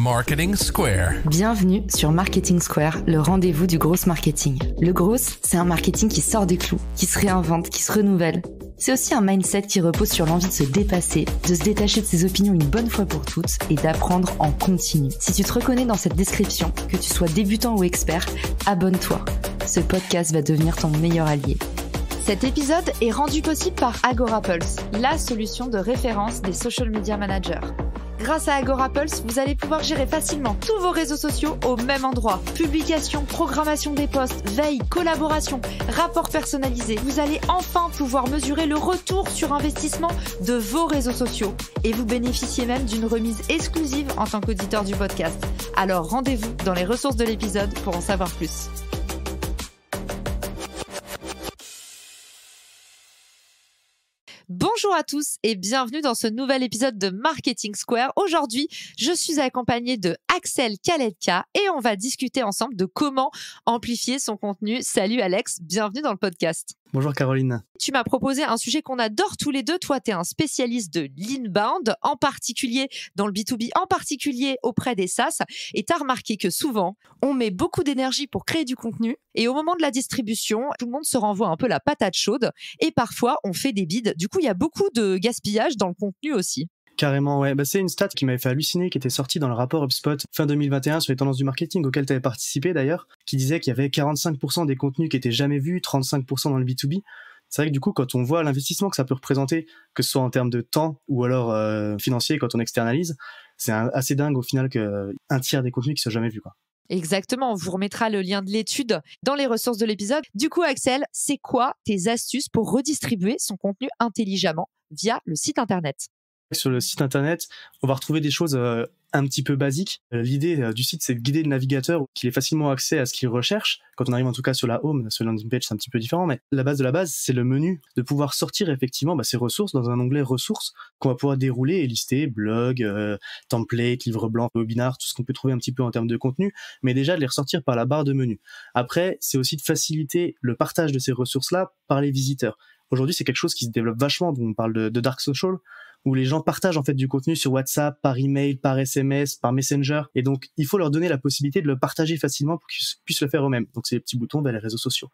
Marketing Square. Bienvenue sur Marketing Square, le rendez-vous du gros marketing. Le gros, c'est un marketing qui sort des clous, qui se réinvente, qui se renouvelle. C'est aussi un mindset qui repose sur l'envie de se dépasser, de se détacher de ses opinions une bonne fois pour toutes et d'apprendre en continu. Si tu te reconnais dans cette description, que tu sois débutant ou expert, abonne-toi. Ce podcast va devenir ton meilleur allié. Cet épisode est rendu possible par AgoraPulse, la solution de référence des social media managers. Grâce à AgoraPulse, vous allez pouvoir gérer facilement tous vos réseaux sociaux au même endroit. Publication, programmation des posts, veille, collaboration, rapports personnalisés. Vous allez enfin pouvoir mesurer le retour sur investissement de vos réseaux sociaux. Et vous bénéficiez même d'une remise exclusive en tant qu'auditeur du podcast. Alors rendez-vous dans les ressources de l'épisode pour en savoir plus. Bonjour à tous et bienvenue dans ce nouvel épisode de Marketing Square. Aujourd'hui, je suis accompagnée de Axel Kaletka et on va discuter ensemble de comment amplifier son contenu. Salut Alex, bienvenue dans le podcast. Bonjour Caroline. Tu m'as proposé un sujet qu'on adore tous les deux. Toi, tu es un spécialiste de l'inbound, en particulier dans le B2B, en particulier auprès des SaaS. Et tu as remarqué que souvent, on met beaucoup d'énergie pour créer du contenu. Et au moment de la distribution, tout le monde se renvoie un peu la patate chaude. Et parfois, on fait des bides. Du coup, il y a beaucoup de gaspillage dans le contenu aussi. Carrément, ouais. C'est une stat qui m'avait fait halluciner, qui était sortie dans le rapport HubSpot fin 2021 sur les tendances du marketing auquel tu avais participé d'ailleurs, qui disait qu'il y avait 45% des contenus qui étaient jamais vus, 35% dans le B2B. C'est vrai que du coup, quand on voit l'investissement que ça peut représenter, que ce soit en termes de temps ou alors financier quand on externalise, c'est assez dingue au final qu'un tiers des contenus qui soient jamais vus, quoi. Exactement, on vous remettra le lien de l'étude dans les ressources de l'épisode. Du coup, Axel, c'est quoi tes astuces pour redistribuer son contenu intelligemment via le site internet ? Sur le site internet, on va retrouver des choses un petit peu basiques. L'idée du site, c'est de guider le navigateur, qu'il ait facilement accès à ce qu'il recherche. Quand on arrive en tout cas sur la home, sur la landing page, c'est un petit peu différent, mais la base de la base, c'est le menu, de pouvoir sortir effectivement ces ressources dans un onglet ressources qu'on va pouvoir dérouler et lister, blog, template, livre blanc, webinar, tout ce qu'on peut trouver un petit peu en termes de contenu, mais déjà de les ressortir par la barre de menu. Après, c'est aussi de faciliter le partage de ces ressources-là par les visiteurs. Aujourd'hui, c'est quelque chose qui se développe vachement, on parle de dark social, où les gens partagent en fait du contenu sur WhatsApp, par email, par SMS, par Messenger, et donc il faut leur donner la possibilité de le partager facilement pour qu'ils puissent le faire eux-mêmes. Donc c'est les petits boutons vers les réseaux sociaux.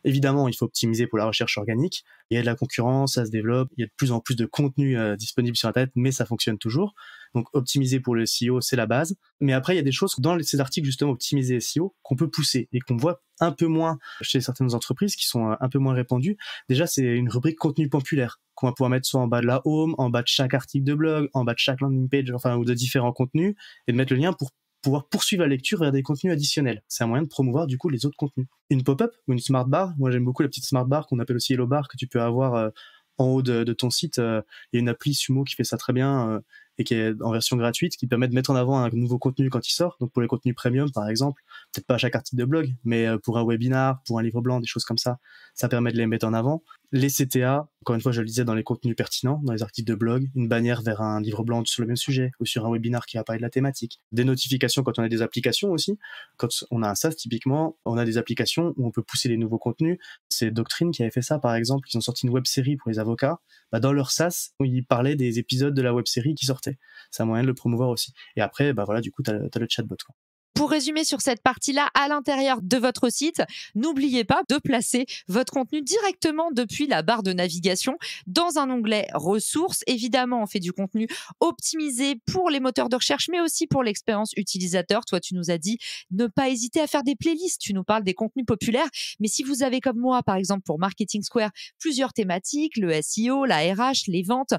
Évidemment, il faut optimiser pour la recherche organique. Il y a de la concurrence, ça se développe, il y a de plus en plus de contenu disponible sur Internet, mais ça fonctionne toujours. Donc optimiser pour le SEO, c'est la base. Mais après, il y a des choses dans ces articles justement optimisés SEO qu'on peut pousser et qu'on voit un peu moins chez certaines entreprises qui sont un peu moins répandues. Déjà, c'est une rubrique contenu populaire qu'on va pouvoir mettre soit en bas de la home, en bas de chaque article de blog, en bas de chaque landing page, ou de différents contenus, et de mettre le lien pour pouvoir poursuivre la lecture vers des contenus additionnels. C'est un moyen de promouvoir du coup les autres contenus. Une pop-up ou une smart bar, moi j'aime beaucoup la petite smart bar qu'on appelle aussi Hello Bar, que tu peux avoir en haut de ton site. Il y a une appli Sumo qui fait ça très bien et qui est en version gratuite, qui permet de mettre en avant un nouveau contenu quand il sort. Donc pour les contenus premium par exemple, peut-être pas à chaque article de blog, mais pour un webinar, pour un livre blanc, des choses comme ça, ça permet de les mettre en avant. Les CTA, encore une fois, je le disais, dans les contenus pertinents, dans les articles de blog, une bannière vers un livre blanc sur le même sujet ou sur un webinar qui va parler de la thématique. Des notifications quand on a des applications aussi. Quand on a un SaaS, typiquement, on a des applications où on peut pousser les nouveaux contenus. C'est Doctrine qui avait fait ça, par exemple. Ils ont sorti une web-série pour les avocats. Dans leur SaaS, ils parlaient des épisodes de la web-série qui sortaient. C'est un moyen de le promouvoir aussi. Et après, du coup, t'as le chatbot, quoi. Pour résumer sur cette partie-là, à l'intérieur de votre site, n'oubliez pas de placer votre contenu directement depuis la barre de navigation dans un onglet ressources. Évidemment, on fait du contenu optimisé pour les moteurs de recherche, mais aussi pour l'expérience utilisateur. Toi, tu nous as dit ne pas hésiter à faire des playlists. Tu nous parles des contenus populaires. Mais si vous avez comme moi, par exemple, pour Marketing Square, plusieurs thématiques, le SEO, la RH, les ventes,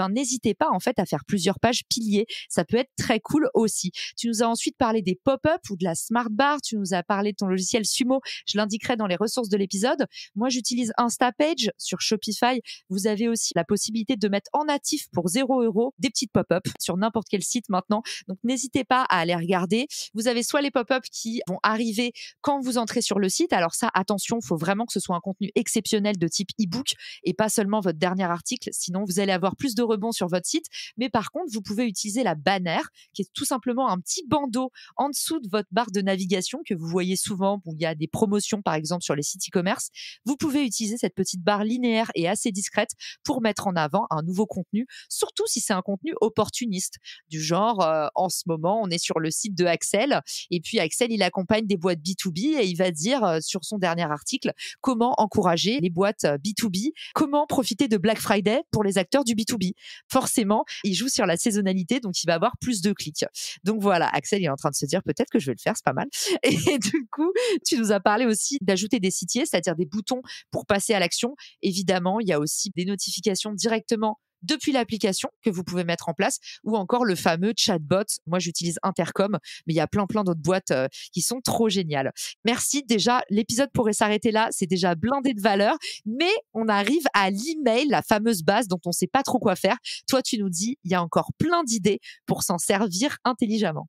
n'hésitez pas en fait à faire plusieurs pages piliers. Ça peut être très cool aussi. Tu nous as ensuite parlé des pop-up ou de la smart bar, tu nous as parlé de ton logiciel Sumo, je l'indiquerai dans les ressources de l'épisode. Moi, j'utilise Instapage sur Shopify. Vous avez aussi la possibilité de mettre en natif pour 0 € des petites pop-up sur n'importe quel site maintenant. Donc, n'hésitez pas à aller regarder. Vous avez soit les pop-up qui vont arriver quand vous entrez sur le site. Alors ça, attention, il faut vraiment que ce soit un contenu exceptionnel de type e-book et pas seulement votre dernier article. Sinon, vous allez avoir plus de rebonds sur votre site. Mais par contre, vous pouvez utiliser la bannière qui est tout simplement un petit bandeau en dessous de votre barre de navigation que vous voyez souvent, où il y a des promotions par exemple sur les sites e-commerce, vous pouvez utiliser cette petite barre linéaire et assez discrète pour mettre en avant un nouveau contenu, surtout si c'est un contenu opportuniste, du genre en ce moment on est sur le site de Axel et puis Axel il accompagne des boîtes B2B et il va dire sur son dernier article comment encourager les boîtes B2B, comment profiter de Black Friday pour les acteurs du B2B. Forcément, il joue sur la saisonnalité, donc il va avoir plus de clics. Donc voilà, Axel il est en train de se dire peut-être que je vais le faire, c'est pas mal. Et du coup, tu nous as parlé aussi d'ajouter des sitiers, c'est-à-dire des boutons pour passer à l'action. Évidemment, il y a aussi des notifications directement depuis l'application que vous pouvez mettre en place ou encore le fameux chatbot. Moi, j'utilise Intercom, mais il y a plein d'autres boîtes qui sont trop géniales. Merci. Déjà, l'épisode pourrait s'arrêter là. C'est déjà blindé de valeur, mais on arrive à l'email, la fameuse base dont on ne sait pas trop quoi faire. Toi, tu nous dis, il y a encore plein d'idées pour s'en servir intelligemment.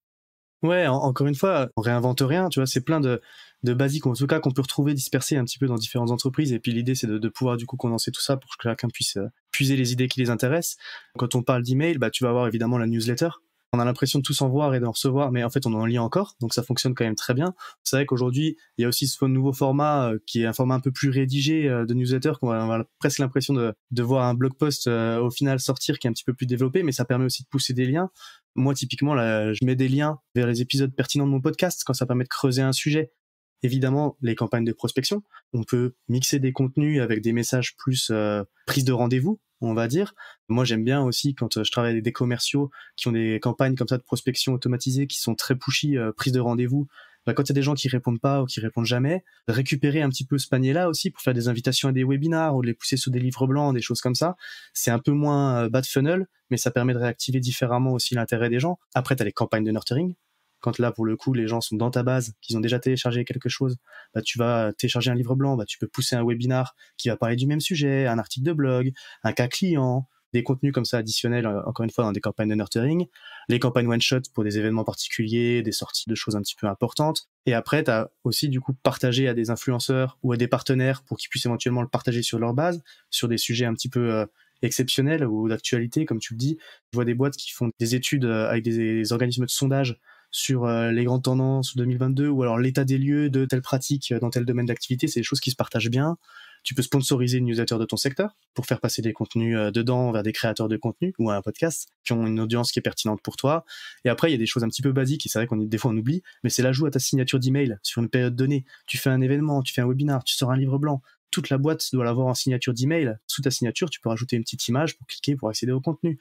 Ouais, encore une fois, on réinvente rien, tu vois, c'est plein de basiques, en tout cas, qu'on peut retrouver dispersés un petit peu dans différentes entreprises. Et puis l'idée, c'est de pouvoir du coup condenser tout ça pour que chacun puisse puiser les idées qui les intéressent. Quand on parle d'email, tu vas avoir évidemment la newsletter. On a l'impression de tous en voir et d'en recevoir, mais en fait, on en lit encore, donc ça fonctionne quand même très bien. C'est vrai qu'aujourd'hui, il y a aussi ce nouveau format qui est un format un peu plus rédigé de newsletter, on a presque l'impression de voir un blog post au final sortir qui est un petit peu plus développé, mais ça permet aussi de pousser des liens. Moi, typiquement, là, je mets des liens vers les épisodes pertinents de mon podcast quand ça permet de creuser un sujet. Évidemment, les campagnes de prospection, on peut mixer des contenus avec des messages plus prise de rendez-vous, on va dire. Moi, j'aime bien aussi quand je travaille avec des commerciaux qui ont des campagnes comme ça de prospection automatisées qui sont très pushy, prise de rendez-vous. Quand il y a des gens qui répondent pas ou qui répondent jamais, récupérer un petit peu ce panier-là aussi pour faire des invitations à des webinars ou de les pousser sur des livres blancs, des choses comme ça. C'est un peu moins bas de funnel, mais ça permet de réactiver différemment aussi l'intérêt des gens. Après, tu as les campagnes de nurturing. Quand là, pour le coup, les gens sont dans ta base, qu'ils ont déjà téléchargé quelque chose, tu vas télécharger un livre blanc, tu peux pousser un webinar qui va parler du même sujet, un article de blog, un cas client, des contenus comme ça additionnels, encore une fois, dans des campagnes de nurturing, les campagnes one-shot pour des événements particuliers, des sorties de choses un petit peu importantes. Et après, tu as aussi du coup partagé à des influenceurs ou à des partenaires pour qu'ils puissent éventuellement le partager sur leur base, sur des sujets un petit peu exceptionnels ou d'actualité, comme tu le dis. Je vois des boîtes qui font des études avec des organismes de sondage sur les grandes tendances 2022 ou alors l'état des lieux de telle pratique dans tel domaine d'activité. C'est des choses qui se partagent bien. Tu peux sponsoriser une newsletter de ton secteur pour faire passer des contenus dedans vers des créateurs de contenu ou un podcast qui ont une audience qui est pertinente pour toi. Et après, il y a des choses un petit peu basiques et c'est vrai des fois on oublie, mais c'est l'ajout à ta signature d'email sur une période donnée. Tu fais un événement, tu fais un webinar, tu sors un livre blanc. Toute la boîte doit l'avoir en signature d'email. Sous ta signature, tu peux rajouter une petite image pour cliquer, pour accéder au contenu.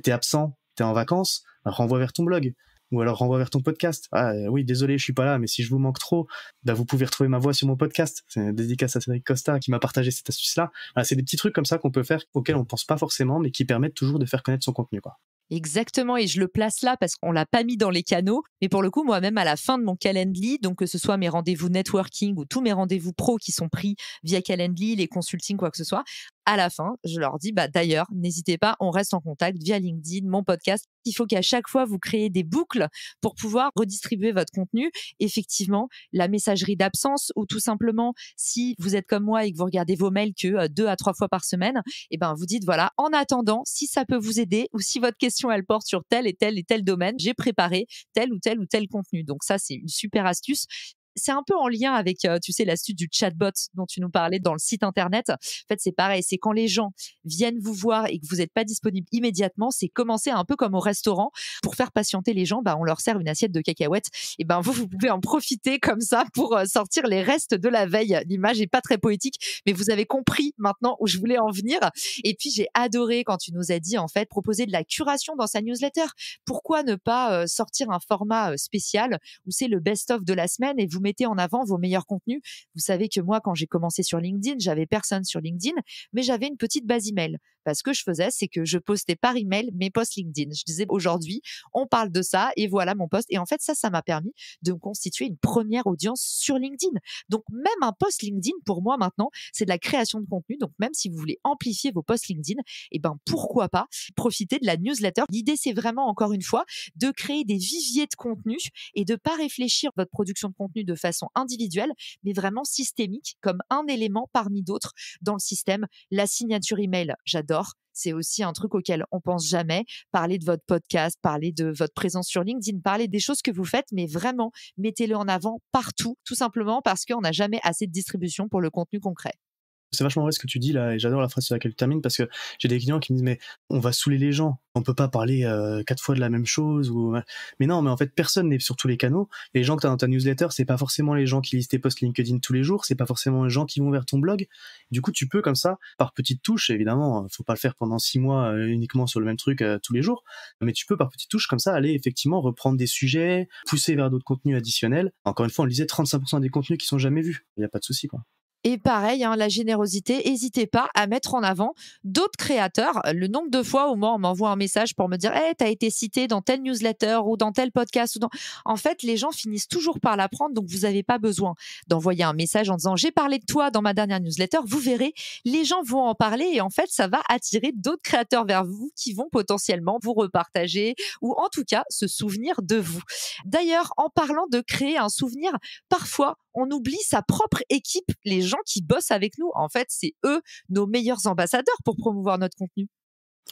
T'es absent, t'es en vacances, renvoie vers ton blog. Ou alors renvoie vers ton podcast. Oui, désolé, je suis pas là, mais si je vous manque trop, vous pouvez retrouver ma voix sur mon podcast. C'est une dédicace à Cédric Costa qui m'a partagé cette astuce-là. C'est des petits trucs comme ça qu'on peut faire, auxquels on pense pas forcément, mais qui permettent toujours de faire connaître son contenu, quoi. Exactement, et je le place là parce qu'on l'a pas mis dans les canaux. Mais pour le coup, moi-même, à la fin de mon Calendly, donc que ce soit mes rendez-vous networking ou tous mes rendez-vous pro qui sont pris via Calendly, les consultings, quoi que ce soit, à la fin, je leur dis, d'ailleurs, n'hésitez pas, on reste en contact via LinkedIn, mon podcast. Il faut qu'à chaque fois, vous créez des boucles pour pouvoir redistribuer votre contenu. Effectivement, la messagerie d'absence ou tout simplement, si vous êtes comme moi et que vous regardez vos mails que 2 à 3 fois par semaine, vous dites, voilà, en attendant, si ça peut vous aider ou si votre question, elle porte sur tel et tel domaine, j'ai préparé tel ou tel contenu. Donc ça, c'est une super astuce. C'est un peu en lien avec, tu sais, l'astuce du chatbot dont tu nous parlais dans le site internet. En fait, c'est pareil. C'est quand les gens viennent vous voir et que vous n'êtes pas disponible immédiatement, c'est commencer un peu comme au restaurant. Pour faire patienter les gens, on leur sert une assiette de cacahuètes. Et vous pouvez en profiter comme ça pour sortir les restes de la veille. L'image est pas très poétique, mais vous avez compris maintenant où je voulais en venir. Et puis, j'ai adoré quand tu nous as dit, en fait, proposer de la curation dans sa newsletter. Pourquoi ne pas sortir un format spécial où c'est le best-of de la semaine et vous mettez en avant vos meilleurs contenus. Vous savez que moi, quand j'ai commencé sur LinkedIn, j'avais personne sur LinkedIn, mais j'avais une petite base email. Ce que je faisais, c'est que je postais par email mes posts LinkedIn. Je disais aujourd'hui, on parle de ça et voilà mon post. Et en fait, ça m'a permis de me constituer une première audience sur LinkedIn. Donc, même un post LinkedIn, pour moi maintenant, c'est de la création de contenu. Donc, même si vous voulez amplifier vos posts LinkedIn, pourquoi pas profiter de la newsletter. L'idée, c'est vraiment, encore une fois, de créer des viviers de contenu et de pas réfléchir votre production de contenu de façon individuelle, mais vraiment systémique, comme un élément parmi d'autres dans le système. La signature email, j'adore j'adore, c'est aussi un truc auquel on pense jamais. Parler de votre podcast, parler de votre présence sur LinkedIn, parler des choses que vous faites, mais vraiment, mettez-le en avant partout, tout simplement parce qu'on n'a jamais assez de distribution pour le contenu concret. C'est vachement vrai ce que tu dis là, et j'adore la phrase sur laquelle tu termines, parce que j'ai des clients qui me disent mais on va saouler les gens, on peut pas parler 4 fois de la même chose, ou mais non, mais en fait personne n'est sur tous les canaux. Les gens que tu as dans ta newsletter, c'est pas forcément les gens qui lisent tes posts LinkedIn tous les jours, c'est pas forcément les gens qui vont vers ton blog. Du coup tu peux comme ça, par petites touches, évidemment faut pas le faire pendant 6 mois uniquement sur le même truc tous les jours, mais tu peux par petites touches comme ça aller effectivement reprendre des sujets, pousser vers d'autres contenus additionnels. Encore une fois, on lisait 35% des contenus qui sont jamais vus, il y a pas de souci quoi. Et pareil, la générosité, n'hésitez pas à mettre en avant d'autres créateurs. Le nombre de fois où moi, on m'envoie un message pour me dire hey, « t'as été cité dans telle newsletter ou dans tel podcast. » En fait, les gens finissent toujours par l'apprendre, donc vous n'avez pas besoin d'envoyer un message en disant « j'ai parlé de toi dans ma dernière newsletter ». Vous verrez, les gens vont en parler et en fait, ça va attirer d'autres créateurs vers vous qui vont potentiellement vous repartager ou en tout cas se souvenir de vous. D'ailleurs, en parlant de créer un souvenir, parfois, on oublie sa propre équipe, les gens qui bossent avec nous. En fait, c'est eux nos meilleurs ambassadeurs pour promouvoir notre contenu.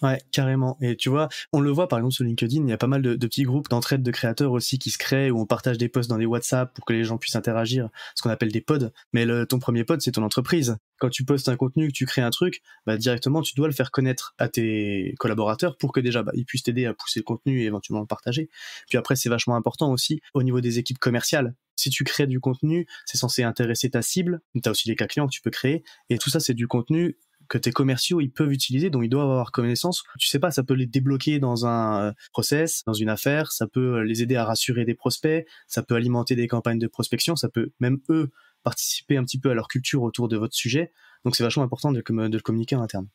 Ouais, carrément. Et tu vois, on le voit par exemple sur LinkedIn, il y a pas mal de petits groupes d'entraide de créateurs aussi qui se créent, où on partage des posts dans des WhatsApp pour que les gens puissent interagir, ce qu'on appelle des pods. Mais ton premier pod, c'est ton entreprise. Quand tu postes un contenu, que tu crées un truc, directement, tu dois le faire connaître à tes collaborateurs pour que déjà, ils puissent t'aider à pousser le contenu et éventuellement le partager. Puis après, c'est vachement important aussi au niveau des équipes commerciales. Si tu crées du contenu, c'est censé intéresser ta cible. Tu as aussi des cas clients que tu peux créer. Et tout ça, c'est du contenu que tes commerciaux ils peuvent utiliser, dont ils doivent avoir connaissance. Tu sais pas, ça peut les débloquer dans un process, dans une affaire, ça peut les aider à rassurer des prospects, ça peut alimenter des campagnes de prospection, ça peut même eux participer un petit peu à leur culture autour de votre sujet. Donc c'est vachement important de le communiquer en interne.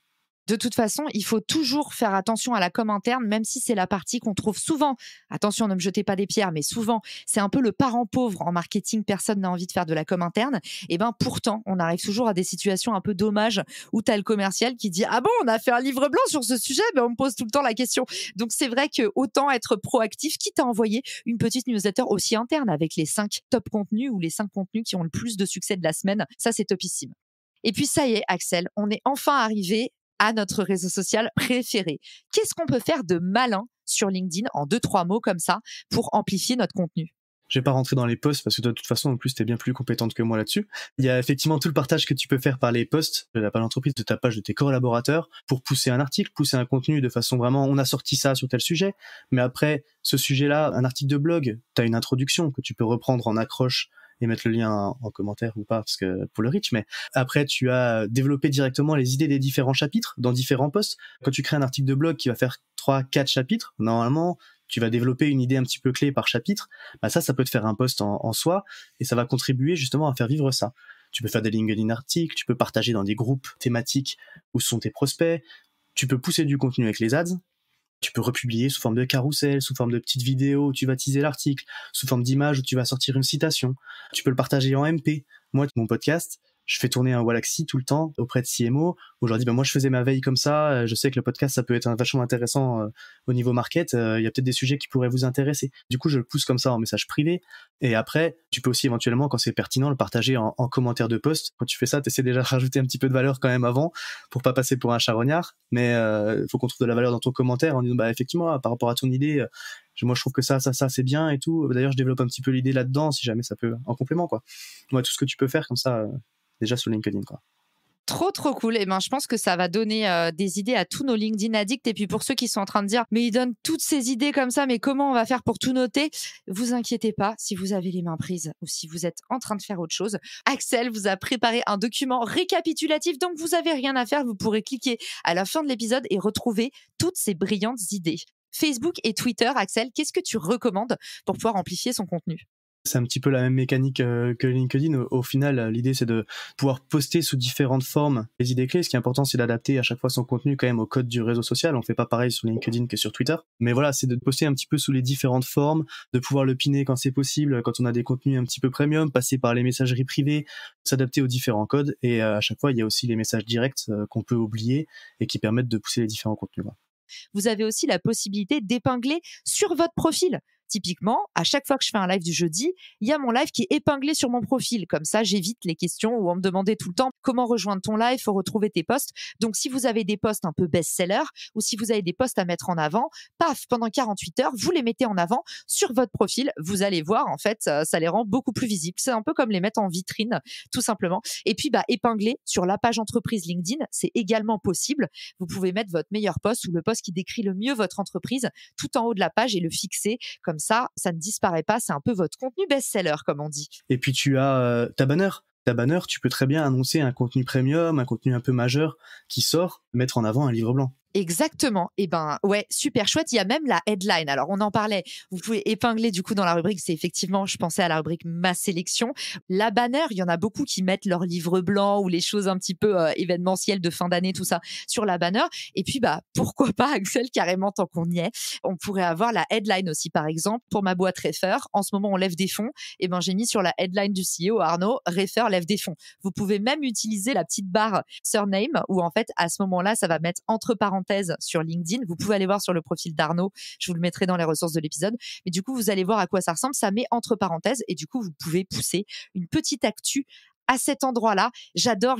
De toute façon, il faut toujours faire attention à la com interne, même si c'est la partie qu'on trouve souvent. Attention, ne me jetez pas des pierres, mais souvent, c'est un peu le parent pauvre en marketing. Personne n'a envie de faire de la com interne. Et pourtant, on arrive toujours à des situations un peu dommages où tu as le commercial qui dit « Ah bon, on a fait un livre blanc sur ce sujet ?» On me pose tout le temps la question. Donc, c'est vrai que autant être proactif, quitte à envoyer une petite newsletter aussi interne avec les 5 top contenus ou les 5 contenus qui ont le plus de succès de la semaine. Ça, c'est topissime. Et puis, ça y est, Axel, on est enfin arrivé à notre réseau social préféré. Qu'est-ce qu'on peut faire de malin sur LinkedIn en 2-3 mots comme ça pour amplifier notre contenu? Je vais pas rentrer dans les posts parce que de toute façon, en plus, t'es bien plus compétente que moi là-dessus. Il y a effectivement tout le partage que tu peux faire par les posts de la page d'entreprise, de ta page, de tes collaborateurs pour pousser un article, pousser un contenu de façon vraiment, on a sorti ça sur tel sujet. Mais après, ce sujet-là, un article de blog, t'as une introduction que tu peux reprendre en accroche et mettre le lien en commentaire ou pas, parce que pour le reach, mais après tu as développé directement les idées des différents chapitres dans différents posts. Quand tu crées un article de blog qui va faire 3-4 chapitres, normalement tu vas développer une idée un petit peu clé par chapitre, ça peut te faire un post en soi, et ça va contribuer justement à faire vivre ça. Tu peux faire des LinkedIn articles, tu peux partager dans des groupes thématiques où sont tes prospects, tu peux pousser du contenu avec les ads. Tu peux republier sous forme de carrousel, sous forme de petites vidéos où tu vas teaser l'article, sous forme d'image où tu vas sortir une citation. Tu peux le partager en MP. Moi, mon podcast, je fais tourner un Wallaxy tout le temps auprès de CMO où je leur dis moi je faisais ma veille comme ça, je sais que le podcast ça peut être vachement intéressant au niveau market, il y a peut-être des sujets qui pourraient vous intéresser. Du coup je le pousse comme ça en message privé, et après tu peux aussi éventuellement quand c'est pertinent le partager en commentaire de post. Quand tu fais ça, tu essaies déjà de rajouter un petit peu de valeur quand même avant pour pas passer pour un charognard, mais faut qu'on trouve de la valeur dans ton commentaire en disant effectivement par rapport à ton idée, moi je trouve que ça c'est bien et tout. D'ailleurs je développe un petit peu l'idée là-dedans si jamais ça peut en complément quoi. Moi tout ce que tu peux faire comme ça déjà sur LinkedIn quoi. Trop cool. Et je pense que ça va donner des idées à tous nos LinkedIn addicts. Et puis pour ceux qui sont en train de dire mais il donne toutes ces idées comme ça, mais comment on va faire pour tout noter? Vous inquiétez pas, si vous avez les mains prises ou si vous êtes en train de faire autre chose, Axel vous a préparé un document récapitulatif, donc vous avez rien à faire, vous pourrez cliquer à la fin de l'épisode et retrouver toutes ces brillantes idées. Facebook et Twitter, Axel, qu'est-ce que tu recommandes pour pouvoir amplifier son contenu? C'est un petit peu la même mécanique que LinkedIn. Au final, l'idée, c'est de pouvoir poster sous différentes formes les idées clés. Ce qui est important, c'est d'adapter à chaque fois son contenu quand même au code du réseau social. On fait pas pareil sur LinkedIn que sur Twitter. Mais voilà, c'est de poster un petit peu sous les différentes formes, de pouvoir le piner quand c'est possible, quand on a des contenus un petit peu premium, passer par les messageries privées, s'adapter aux différents codes. Et à chaque fois, il y a aussi les messages directs qu'on peut oublier et qui permettent de pousser les différents contenus. Vous avez aussi la possibilité d'épingler sur votre profil. Typiquement, à chaque fois que je fais un live du jeudi, il y a mon live qui est épinglé sur mon profil. Comme ça, j'évite les questions où on me demandait tout le temps comment rejoindre ton live, faut retrouver tes posts. Donc, si vous avez des posts un peu best-seller ou si vous avez des posts à mettre en avant, paf, pendant 48 heures, vous les mettez en avant sur votre profil. Vous allez voir, en fait, ça les rend beaucoup plus visibles. C'est un peu comme les mettre en vitrine, tout simplement. Et puis, épingler sur la page entreprise LinkedIn, c'est également possible. Vous pouvez mettre votre meilleur post ou le post qui décrit le mieux votre entreprise tout en haut de la page et le fixer. Comme ça ne disparaît pas. C'est un peu votre contenu best-seller, comme on dit. Et puis tu as ta banner. Ta banner, tu peux très bien annoncer un contenu premium, un contenu un peu majeur qui sort, mettre en avant un livre blanc. Exactement. Ouais, super chouette. Il y a même la headline. Alors, on en parlait. Vous pouvez épingler du coup dans la rubrique. C'est effectivement, je pensais à la rubrique Ma sélection. La banner, il y en a beaucoup qui mettent leur livre blanc ou les choses un petit peu événementielles de fin d'année, tout ça, sur la banner. Et puis, pourquoi pas, Axel, carrément, tant qu'on y est, on pourrait avoir la headline aussi, par exemple, pour ma boîte Refer. En ce moment, on lève des fonds. J'ai mis sur la headline du CEO, Arnaud, Refer lève des fonds. Vous pouvez même utiliser la petite barre surname où, en fait, à ce moment-là, ça va mettre entre parenthèses sur LinkedIn. Vous pouvez aller voir sur le profil d'Arnaud. Je vous le mettrai dans les ressources de l'épisode. Mais du coup, vous allez voir à quoi ça ressemble. Ça met entre parenthèses et du coup, vous pouvez pousser une petite actu à cet endroit-là. J'adore.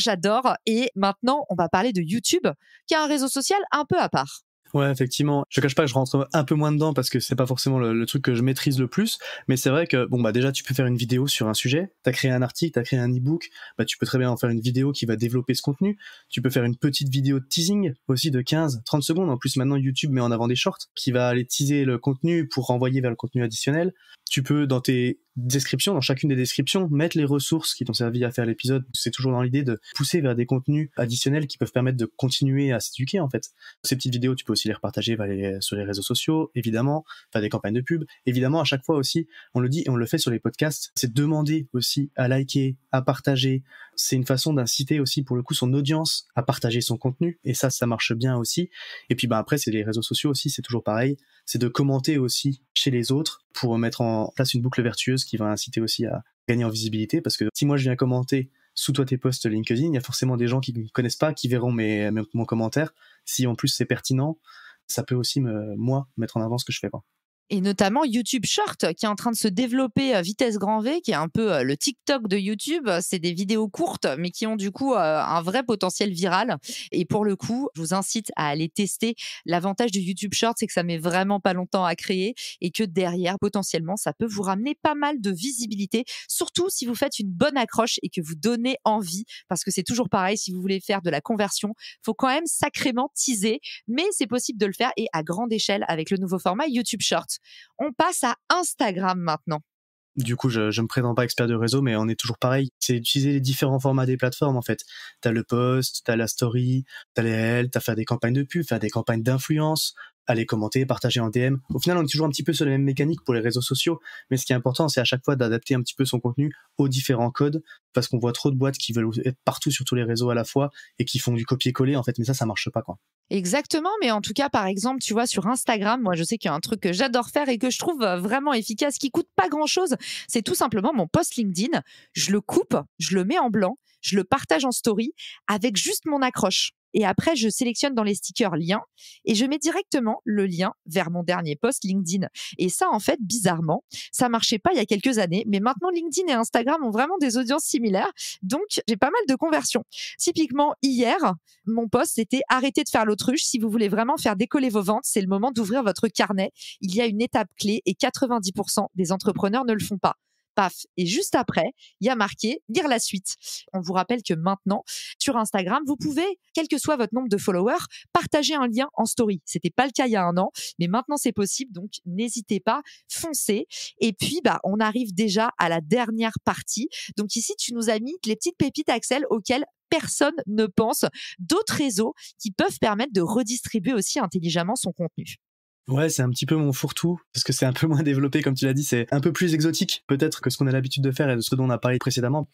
Et maintenant, on va parler de YouTube, qui est un réseau social un peu à part. Ouais, effectivement. Je cache pas que je rentre un peu moins dedans parce que c'est pas forcément le truc que je maîtrise le plus. Mais c'est vrai que, déjà, tu peux faire une vidéo sur un sujet. T'as créé un article, t'as créé un e-book. Tu peux très bien en faire une vidéo qui va développer ce contenu. Tu peux faire une petite vidéo de teasing aussi de 15-30 secondes. En plus, maintenant, YouTube met en avant des shorts qui va aller teaser le contenu pour renvoyer vers le contenu additionnel. Tu peux, dans tes descriptions, dans chacune des descriptions, mettre les ressources qui t'ont servi à faire l'épisode. C'est toujours dans l'idée de pousser vers des contenus additionnels qui peuvent permettre de continuer à s'éduquer, en fait. Ces petites vidéos, tu peux aussi les repartager sur les réseaux sociaux, évidemment, faire des campagnes de pub. Évidemment, à chaque fois aussi, on le dit et on le fait sur les podcasts, c'est demander aussi à liker, à partager. C'est une façon d'inciter aussi, pour le coup, son audience à partager son contenu. Et ça marche bien aussi. Et puis, après, c'est les réseaux sociaux aussi, c'est toujours pareil. C'est de commenter aussi chez les autres pour mettre en place une boucle vertueuse qui va inciter aussi à gagner en visibilité. Parce que si moi je viens commenter sous toi tes posts LinkedIn, il y a forcément des gens qui ne me connaissent pas, qui verront mon commentaire. Si en plus c'est pertinent, ça peut aussi moi mettre en avant ce que je fais, quoi. Et notamment YouTube Short qui est en train de se développer à vitesse grand V, qui est un peu le TikTok de YouTube. C'est des vidéos courtes, mais qui ont du coup un vrai potentiel viral. Et pour le coup, je vous incite à aller tester. L'avantage du YouTube Short, c'est que ça met vraiment pas longtemps à créer et que derrière, potentiellement, ça peut vous ramener pas mal de visibilité, surtout si vous faites une bonne accroche et que vous donnez envie, parce que c'est toujours pareil, si vous voulez faire de la conversion, faut quand même sacrément teaser, mais c'est possible de le faire et à grande échelle avec le nouveau format YouTube Short. On passe à Instagram maintenant. Du coup, je me présente pas expert de réseau, mais on est toujours pareil. C'est utiliser les différents formats des plateformes, en fait. T'as le post, t'as la story, t'as les réels, t'as faire des campagnes de pub, faire des campagnes d'influence, aller commenter, partager en DM. Au final, on est toujours un petit peu sur les mêmes mécaniques pour les réseaux sociaux, mais ce qui est important, c'est à chaque fois d'adapter un petit peu son contenu aux différents codes, parce qu'on voit trop de boîtes qui veulent être partout sur tous les réseaux à la fois et qui font du copier-coller, en fait, mais ça marche pas, quoi. Exactement, mais en tout cas, par exemple, tu vois, sur Instagram, moi, je sais qu'il y a un truc que j'adore faire et que je trouve vraiment efficace, qui coûte pas grand-chose. C'est tout simplement mon post LinkedIn. Je le coupe, je le mets en blanc, je le partage en story avec juste mon accroche. Et après, je sélectionne dans les stickers liens et je mets directement le lien vers mon dernier post LinkedIn. Et ça, en fait, bizarrement, ça marchait pas il y a quelques années, mais maintenant LinkedIn et Instagram ont vraiment des audiences similaires. Donc, j'ai pas mal de conversions. Typiquement, hier, mon post, c'était arrêtez de faire l'autruche. Si vous voulez vraiment faire décoller vos ventes, c'est le moment d'ouvrir votre carnet. Il y a une étape clé et 90% des entrepreneurs ne le font pas. Paf. Et juste après, il y a marqué lire la suite. On vous rappelle que maintenant, sur Instagram, vous pouvez, quel que soit votre nombre de followers, partager un lien en story. C'était pas le cas il y a un an, mais maintenant c'est possible. Donc, n'hésitez pas, foncez. Et puis, on arrive déjà à la dernière partie. Donc ici, tu nous as mis les petites pépites, Axel, auxquelles personne ne pense, d'autres réseaux qui peuvent permettre de redistribuer aussi intelligemment son contenu. Ouais, c'est un petit peu mon fourre-tout, parce que c'est un peu moins développé, comme tu l'as dit, c'est un peu plus exotique, peut-être, que ce qu'on a l'habitude de faire et de ce dont on a parlé précédemment.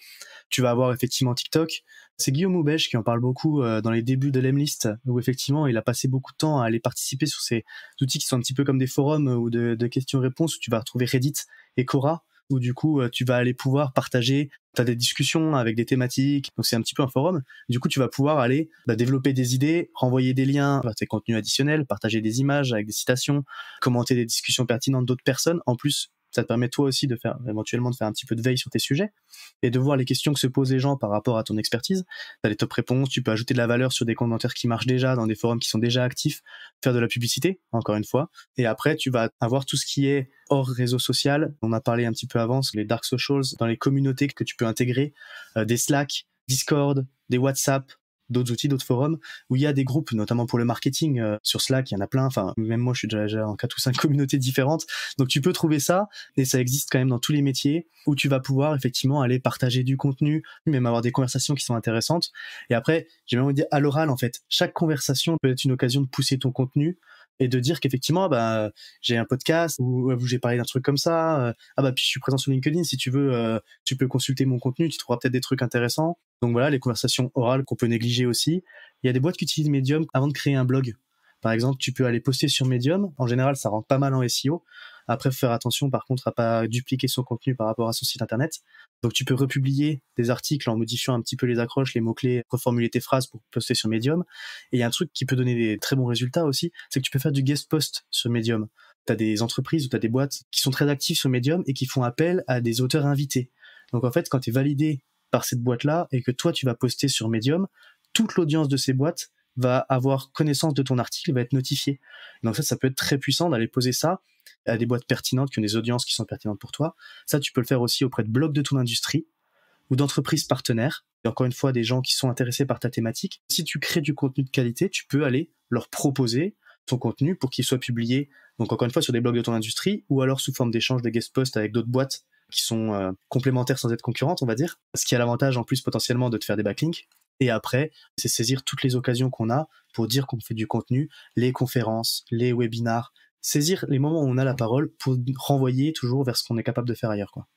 Tu vas avoir effectivement TikTok. C'est Guillaume Houbèche qui en parle beaucoup dans les débuts de l'Emlist, où effectivement, il a passé beaucoup de temps à aller participer sur ces outils qui sont un petit peu comme des forums ou de questions-réponses, où tu vas retrouver Reddit et Quora, où du coup, tu vas aller pouvoir partager, tu as des discussions avec des thématiques, donc c'est un petit peu un forum. Du coup, tu vas pouvoir aller développer des idées, renvoyer des liens vers tes contenus additionnels, partager des images avec des citations, commenter des discussions pertinentes d'autres personnes. En plus, ça te permet toi aussi éventuellement de faire un petit peu de veille sur tes sujets et de voir les questions que se posent les gens par rapport à ton expertise. Tu as les top réponses, tu peux ajouter de la valeur sur des commentaires qui marchent déjà, dans des forums qui sont déjà actifs, faire de la publicité, encore une fois. Et après, tu vas avoir tout ce qui est hors réseau social. On a parlé un petit peu avant, les dark socials, dans les communautés que tu peux intégrer, des Slack, Discord, des WhatsApp, d'autres outils, d'autres forums, où il y a des groupes, notamment pour le marketing. Sur Slack, il y en a plein. Enfin, même moi, je suis déjà en 4 ou 5 communautés différentes. Donc, tu peux trouver ça, et ça existe quand même dans tous les métiers, où tu vas pouvoir effectivement aller partager du contenu, même avoir des conversations qui sont intéressantes. Et après, j'ai même envie de dire, à l'oral, en fait, chaque conversation peut être une occasion de pousser ton contenu et de dire qu'effectivement, j'ai un podcast où j'ai parlé d'un truc comme ça. Puis je suis présent sur LinkedIn. Si tu veux, tu peux consulter mon contenu. Tu trouveras peut-être des trucs intéressants. Donc voilà, les conversations orales qu'on peut négliger aussi. Il y a des boîtes qui utilisent Medium avant de créer un blog. Par exemple, tu peux aller poster sur Medium. En général, ça rentre pas mal en SEO. Après, faut faire attention, par contre, à pas dupliquer son contenu par rapport à son site internet. Donc, tu peux republier des articles en modifiant un petit peu les accroches, les mots-clés, reformuler tes phrases pour poster sur Medium. Et il y a un truc qui peut donner des très bons résultats aussi, c'est que tu peux faire du guest post sur Medium. Tu as des entreprises ou tu as des boîtes qui sont très actives sur Medium et qui font appel à des auteurs invités. Donc, en fait, quand tu es validé par cette boîte-là et que toi, tu vas poster sur Medium, toute l'audience de ces boîtes va avoir connaissance de ton article, va être notifiée. Donc ça peut être très puissant d'aller poser ça à des boîtes pertinentes qui ont des audiences qui sont pertinentes pour toi. Ça, tu peux le faire aussi auprès de blogs de ton industrie ou d'entreprises partenaires. Et encore une fois, des gens qui sont intéressés par ta thématique. Si tu crées du contenu de qualité, tu peux aller leur proposer ton contenu pour qu'il soit publié, donc encore une fois, sur des blogs de ton industrie ou alors sous forme d'échange de guest posts avec d'autres boîtes qui sont complémentaires sans être concurrentes, on va dire. Ce qui a l'avantage en plus potentiellement de te faire des backlinks. Et après, c'est saisir toutes les occasions qu'on a pour dire qu'on fait du contenu, les conférences, les webinars, saisir les moments où on a la parole pour renvoyer toujours vers ce qu'on est capable de faire ailleurs, quoi.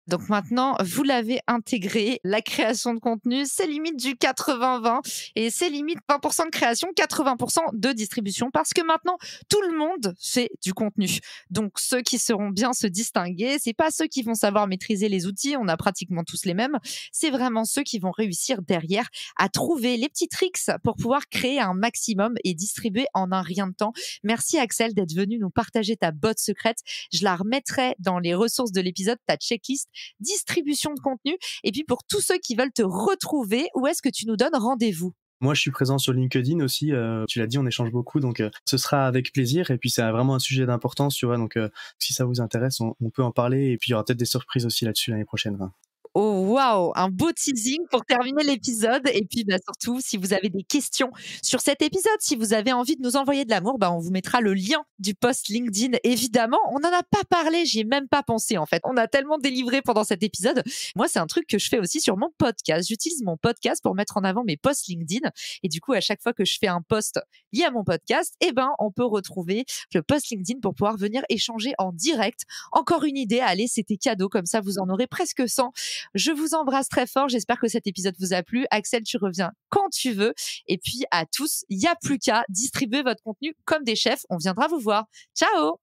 Donc maintenant, vous l'avez intégré, la création de contenu, c'est limite du 80-20 et c'est limite 20% de création, 80% de distribution parce que maintenant, tout le monde fait du contenu. Donc ceux qui sauront bien se distinguer, c'est pas ceux qui vont savoir maîtriser les outils, on a pratiquement tous les mêmes, c'est vraiment ceux qui vont réussir derrière à trouver les petits tricks pour pouvoir créer un maximum et distribuer en un rien de temps. Merci Axel d'être venu nous partager ta botte secrète. Je la remettrai dans les ressources de l'épisode, ta checklist distribution de contenu. Et puis pour tous ceux qui veulent te retrouver, où est-ce que tu nous donnes rendez-vous ? Moi, je suis présent sur LinkedIn aussi. Tu l'as dit, on échange beaucoup, donc ce sera avec plaisir. Et puis, c'est vraiment un sujet d'importance, tu vois. Donc, si ça vous intéresse, on peut en parler. Et puis, il y aura peut-être des surprises aussi là-dessus l'année prochaine. Oh waouh, un beau teasing pour terminer l'épisode. Et puis surtout, si vous avez des questions sur cet épisode, si vous avez envie de nous envoyer de l'amour, on vous mettra le lien du post LinkedIn. Évidemment, on n'en a pas parlé, j'y ai même pas pensé en fait. On a tellement délivré pendant cet épisode. Moi, c'est un truc que je fais aussi sur mon podcast. J'utilise mon podcast pour mettre en avant mes posts LinkedIn. Et du coup, à chaque fois que je fais un post lié à mon podcast, on peut retrouver le post LinkedIn pour pouvoir venir échanger en direct. Encore une idée, allez, c'était cadeau, comme ça vous en aurez presque 100. Je vous embrasse très fort. J'espère que cet épisode vous a plu. Axel, tu reviens quand tu veux. Et puis à tous, il n'y a plus qu'à distribuer votre contenu comme des chefs. On viendra vous voir. Ciao!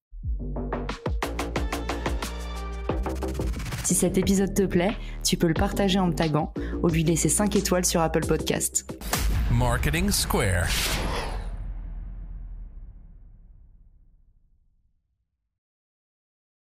Si cet épisode te plaît, tu peux le partager en me taguant ou lui laisser 5 étoiles sur Apple Podcasts. Marketing Square.